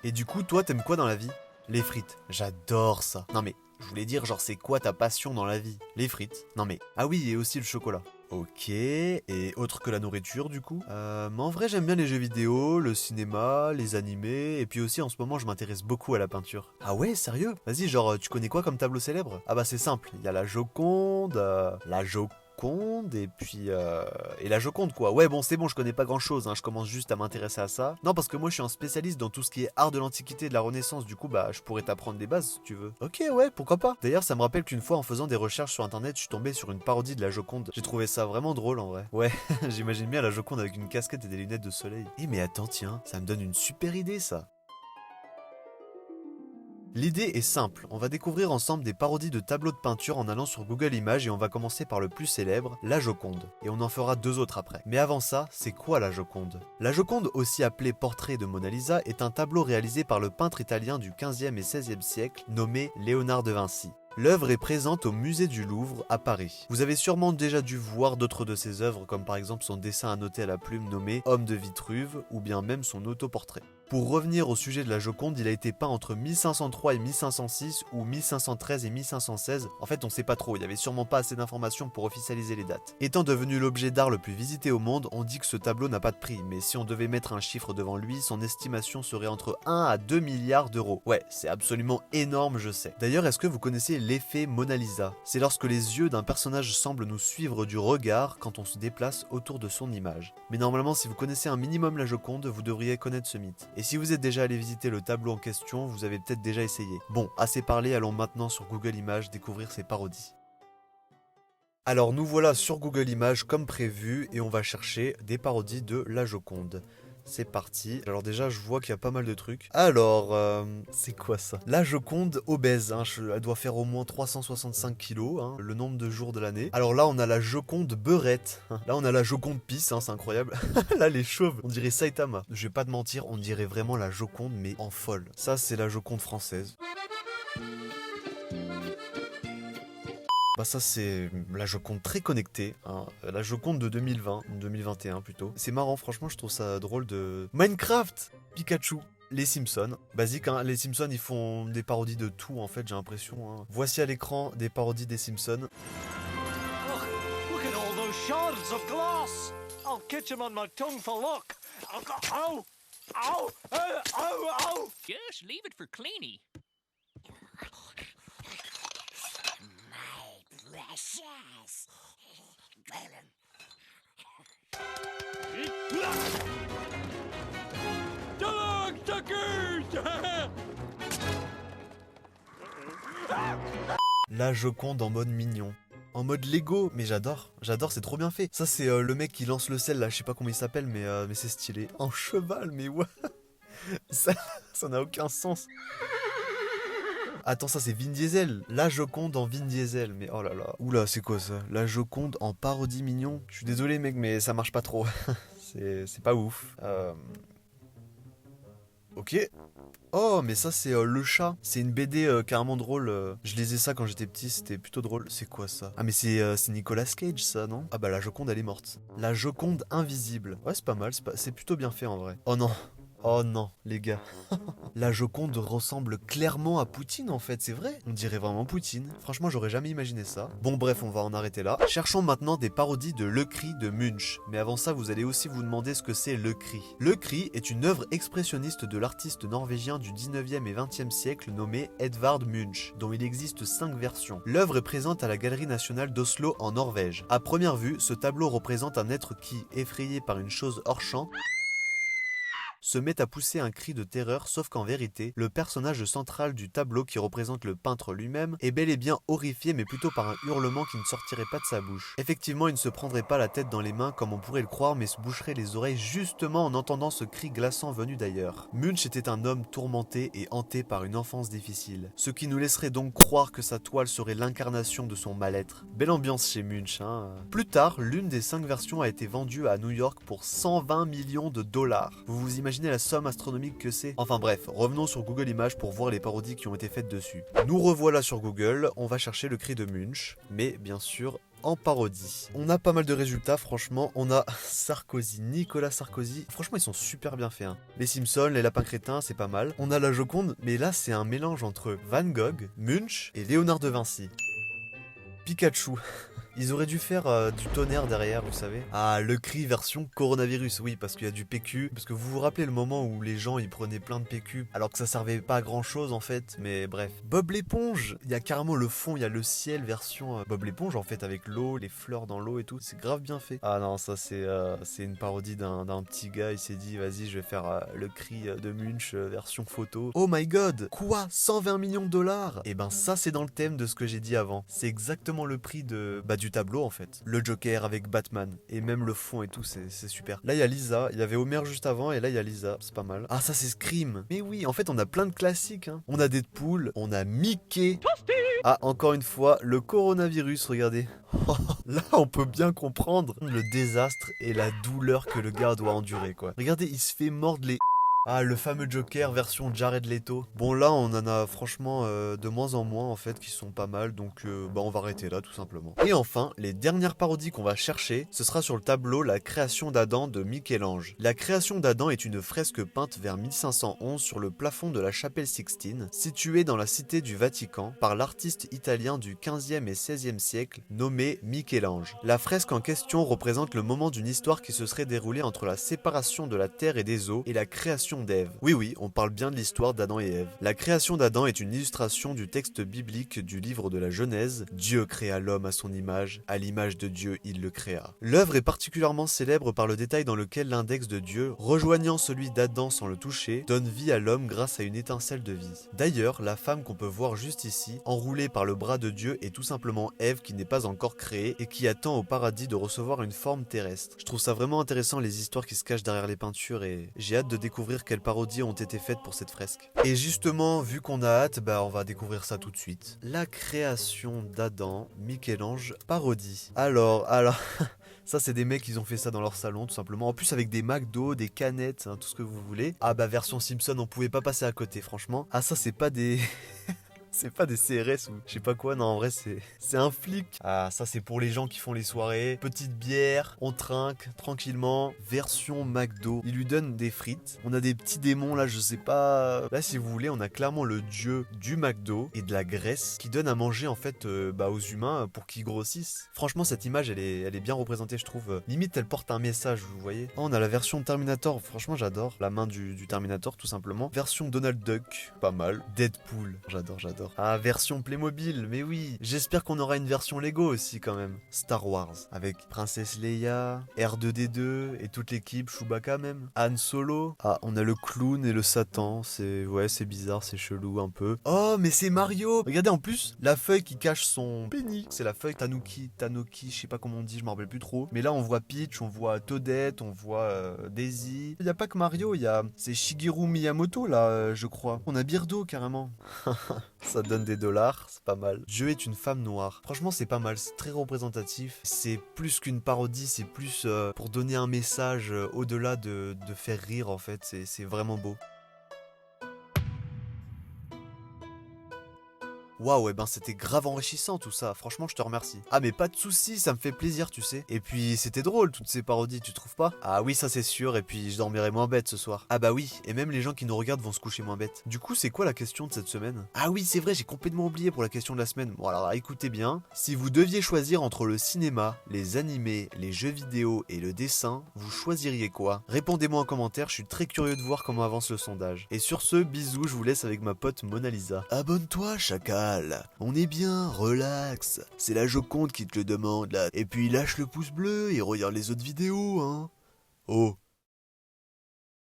Et du coup, toi, t'aimes quoi dans la vie? Les frites. J'adore ça. Non mais, je voulais dire, genre, c'est quoi ta passion dans la vie? Les frites. Non mais, ah oui, et aussi le chocolat. Ok, et autre que la nourriture du coup mais en vrai j'aime bien les jeux vidéo, le cinéma, les animés, et puis aussi en ce moment je m'intéresse beaucoup à la peinture. Ah ouais, sérieux? Vas-y, genre tu connais quoi comme tableau célèbre? Ah bah c'est simple, il y a la Joconde, et la Joconde quoi. Ouais bon c'est bon, je connais pas grand chose, hein, je commence juste à m'intéresser à ça. Non parce que moi je suis un spécialiste dans tout ce qui est art de l'Antiquité et de la Renaissance, du coup bah je pourrais t'apprendre des bases si tu veux. Ok ouais, pourquoi pas. D'ailleurs ça me rappelle qu'une fois en faisant des recherches sur internet je suis tombé sur une parodie de la Joconde. J'ai trouvé ça vraiment drôle en vrai. Ouais, j'imagine bien la Joconde avec une casquette et des lunettes de soleil. Eh mais attends tiens, ça me donne une super idée ça. L'idée est simple, on va découvrir ensemble des parodies de tableaux de peinture en allant sur Google Images et on va commencer par le plus célèbre, la Joconde. Et on en fera deux autres après. Mais avant ça, c'est quoi la Joconde? La Joconde, aussi appelée Portrait de Mona Lisa, est un tableau réalisé par le peintre italien du 15e et 16e siècle nommé Léonard de Vinci. L'œuvre est présente au musée du Louvre à Paris. Vous avez sûrement déjà dû voir d'autres de ses œuvres comme par exemple son dessin annoté à la plume nommé Homme de Vitruve ou bien même son autoportrait. Pour revenir au sujet de la Joconde, il a été peint entre 1503 et 1506 ou 1513 et 1516. En fait, on sait pas trop, il y avait sûrement pas assez d'informations pour officialiser les dates. Étant devenu l'objet d'art le plus visité au monde, on dit que ce tableau n'a pas de prix, mais si on devait mettre un chiffre devant lui, son estimation serait entre 1 à 2 milliards d'euros. Ouais, c'est absolument énorme, je sais. D'ailleurs, est-ce que vous connaissez l'effet Mona Lisa? C'est lorsque les yeux d'un personnage semblent nous suivre du regard quand on se déplace autour de son image. Mais normalement, si vous connaissez un minimum la Joconde, vous devriez connaître ce mythe. Et si vous êtes déjà allé visiter le tableau en question, vous avez peut-être déjà essayé. Bon, assez parlé, allons maintenant sur Google Images découvrir ces parodies. Alors nous voilà sur Google Images comme prévu et on va chercher des parodies de la Joconde. C'est parti. Alors déjà, je vois qu'il y a pas mal de trucs. Alors, c'est quoi ça? La Joconde obèse, hein, elle doit faire au moins 365 kilos, hein, le nombre de jours de l'année. Alors là, on a la Joconde beurette. Là, on a la Joconde pisse, hein, c'est incroyable. Là, les chauves, on dirait Saitama. Je vais pas te mentir, on dirait vraiment la Joconde, mais en folle. Ça, c'est la Joconde française. Bah ça c'est la Joconde très connectée, hein. La Joconde de 2020, 2021 plutôt. C'est marrant, franchement je trouve ça drôle de... Minecraft, Pikachu, les Simpsons. Basique, hein, les Simpsons ils font des parodies de tout en fait, j'ai l'impression. Hein. Voici à l'écran des parodies des Simpsons. Look at all those shards of glass. I'll catch 'em on my tongue for luck. Ow! Ow! Ow! Just leave it for Cleany. Precious. Dog suckers! La Joconde en mode mignon. En mode Lego, mais j'adore, c'est trop bien fait. Ça c'est le mec qui lance le sel là, je sais pas comment il s'appelle, mais c'est stylé. En cheval, mais ouais, ça n'a aucun sens. Attends, ça c'est Vin Diesel. La Joconde en Vin Diesel. Mais oh là là. Oula, c'est quoi ça? La Joconde en parodie mignon. Je suis désolé mec, mais ça marche pas trop. c'est pas ouf. Ok. Oh, mais ça c'est le chat. C'est une BD carrément drôle. Je lisais ça quand j'étais petit, c'était plutôt drôle. C'est quoi ça? Ah mais c'est Nicolas Cage ça, non? Ah bah la Joconde elle est morte. La Joconde invisible. Ouais c'est pas mal, c'est plutôt bien fait en vrai. Oh non. Oh non, les gars. La Joconde ressemble clairement à Poutine en fait, c'est vrai. On dirait vraiment Poutine. Franchement, j'aurais jamais imaginé ça. Bon bref, on va en arrêter là. Cherchons maintenant des parodies de Le Cri de Munch. Mais avant ça, vous allez aussi vous demander ce que c'est Le Cri. Le Cri est une œuvre expressionniste de l'artiste norvégien du 19e et 20e siècle nommé Edvard Munch, dont il existe 5 versions. L'œuvre est présente à la Galerie nationale d'Oslo en Norvège. À première vue, ce tableau représente un être qui, effrayé par une chose hors champ, se met à pousser un cri de terreur, sauf qu'en vérité, le personnage central du tableau qui représente le peintre lui-même est bel et bien horrifié mais plutôt par un hurlement qui ne sortirait pas de sa bouche. Effectivement, il ne se prendrait pas la tête dans les mains comme on pourrait le croire mais se boucherait les oreilles justement en entendant ce cri glaçant venu d'ailleurs. Munch était un homme tourmenté et hanté par une enfance difficile, ce qui nous laisserait donc croire que sa toile serait l'incarnation de son mal-être. Belle ambiance chez Munch, hein. Plus tard, l'une des 5 versions a été vendue à New York pour 120 millions de dollars. Vous imaginez la somme astronomique que c'est? Enfin bref, revenons sur Google Images pour voir les parodies qui ont été faites dessus. Nous revoilà sur Google, on va chercher le cri de Munch, mais bien sûr en parodie. On a pas mal de résultats, franchement. On a Sarkozy, Nicolas Sarkozy. Franchement, ils sont super bien faits. Hein. Les Simpsons, les lapins crétins, c'est pas mal. On a la Joconde, mais là, c'est un mélange entre Van Gogh, Munch et Léonard de Vinci. Pikachu. Ils auraient dû faire du tonnerre derrière, vous savez. Ah, le cri version coronavirus, oui, parce qu'il y a du PQ. Parce que vous vous rappelez le moment où les gens, ils prenaient plein de PQ, alors que ça servait pas à grand chose, en fait, mais bref. Bob l'éponge, il y a carrément le fond, il y a le ciel version Bob l'éponge, en fait, avec l'eau, les fleurs dans l'eau et tout, c'est grave bien fait. Ah non, ça c'est une parodie d'un petit gars, il s'est dit, vas-y, je vais faire le cri de Munch version photo. Oh my god, quoi, 120 millions de dollars? Et ben ça, c'est dans le thème de ce que j'ai dit avant. C'est exactement le prix du tableau en fait. Le Joker avec Batman. Et même le fond et tout, c'est super. Là il y a Lisa, il y avait Homer juste avant et là il y a Lisa, c'est pas mal. Ah ça c'est Scream. Mais oui, en fait on a plein de classiques. Hein. On a Deadpool, on a Mickey. Ah encore une fois, le coronavirus, regardez. Là on peut bien comprendre le désastre et la douleur que le gars doit endurer quoi. Regardez, il se fait mordre les... Ah, le fameux Joker version Jared Leto. Bon là on en a franchement de moins en moins en fait qui sont pas mal donc on va arrêter là tout simplement. Et enfin, les dernières parodies qu'on va chercher, ce sera sur le tableau La création d'Adam de Michel-Ange. La création d'Adam est une fresque peinte vers 1511 sur le plafond de la chapelle Sixtine, située dans la cité du Vatican par l'artiste italien du 15e et 16e siècle nommé Michel-Ange. La fresque en question représente le moment d'une histoire qui se serait déroulée entre la séparation de la terre et des eaux et la création d'Ève. Oui, on parle bien de l'histoire d'Adam et Ève. La création d'Adam est une illustration du texte biblique du livre de la Genèse. Dieu créa l'homme à son image, à l'image de Dieu il le créa. L'œuvre est particulièrement célèbre par le détail dans lequel l'index de Dieu, rejoignant celui d'Adam sans le toucher, donne vie à l'homme grâce à une étincelle de vie. D'ailleurs, la femme qu'on peut voir juste ici, enroulée par le bras de Dieu, est tout simplement Ève qui n'est pas encore créée et qui attend au paradis de recevoir une forme terrestre. Je trouve ça vraiment intéressant les histoires qui se cachent derrière les peintures et j'ai hâte de découvrir quelles parodies ont été faites pour cette fresque. Et justement, vu qu'on a hâte, on va découvrir ça tout de suite. La création d'Adam, Michel-Ange, parodie. Alors, ça c'est des mecs, ils ont fait ça dans leur salon tout simplement. En plus avec des McDo, des canettes, hein, tout ce que vous voulez. Ah version Simpson, on pouvait pas passer à côté franchement. Ah ça c'est pas des... C'est pas des CRS ou je sais pas quoi, non en vrai c'est un flic. Ah ça c'est pour les gens qui font les soirées. Petite bière, on trinque tranquillement. Version McDo. Il lui donne des frites. On a des petits démons là, je sais pas. Là si vous voulez, on a clairement le dieu du McDo et de la graisse qui donne à manger en fait aux humains pour qu'ils grossissent. Franchement cette image elle est bien représentée je trouve. Limite elle porte un message, vous voyez. Oh, on a la version Terminator, franchement j'adore. La main du Terminator tout simplement. Version Donald Duck, pas mal. Deadpool, j'adore. Ah, version Playmobil, mais oui. J'espère qu'on aura une version Lego aussi quand même. Star Wars, avec Princesse Leia, R2D2 et toute l'équipe, Chewbacca même. Han Solo. Ah, on a le clown et le Satan, c'est bizarre, c'est chelou un peu. Oh, mais c'est Mario. Regardez en plus, la feuille qui cache son penny. C'est la feuille Tanuki, je sais pas comment on dit, je m'en rappelle plus trop. Mais là, on voit Peach, on voit Toadette, on voit Daisy. Il y a pas que Mario, c'est Shigeru Miyamoto là, je crois. On a Birdo carrément. Ça donne des dollars, c'est pas mal. Dieu est une femme noire. Franchement, c'est pas mal, c'est très représentatif. C'est plus qu'une parodie, c'est plus pour donner un message au-delà de faire rire en fait. C'est vraiment beau. Waouh, c'était grave enrichissant tout ça, franchement je te remercie. Ah mais pas de soucis, ça me fait plaisir tu sais. Et puis c'était drôle toutes ces parodies, tu trouves pas? Ah oui ça c'est sûr, et puis je dormirai moins bête ce soir. Ah bah oui, et même les gens qui nous regardent vont se coucher moins bêtes. Du coup c'est quoi la question de cette semaine? Ah oui c'est vrai, j'ai complètement oublié pour la question de la semaine. Bon alors écoutez bien, si vous deviez choisir entre le cinéma, les animés, les jeux vidéo et le dessin, vous choisiriez quoi? Répondez-moi en commentaire, je suis très curieux de voir comment avance le sondage. Et sur ce, bisous, je vous laisse avec ma pote Mona Lisa. Abonne-toi chacal. On est bien, relax. C'est la Joconde qui te le demande là. Et puis lâche le pouce bleu et regarde les autres vidéos, hein. Oh.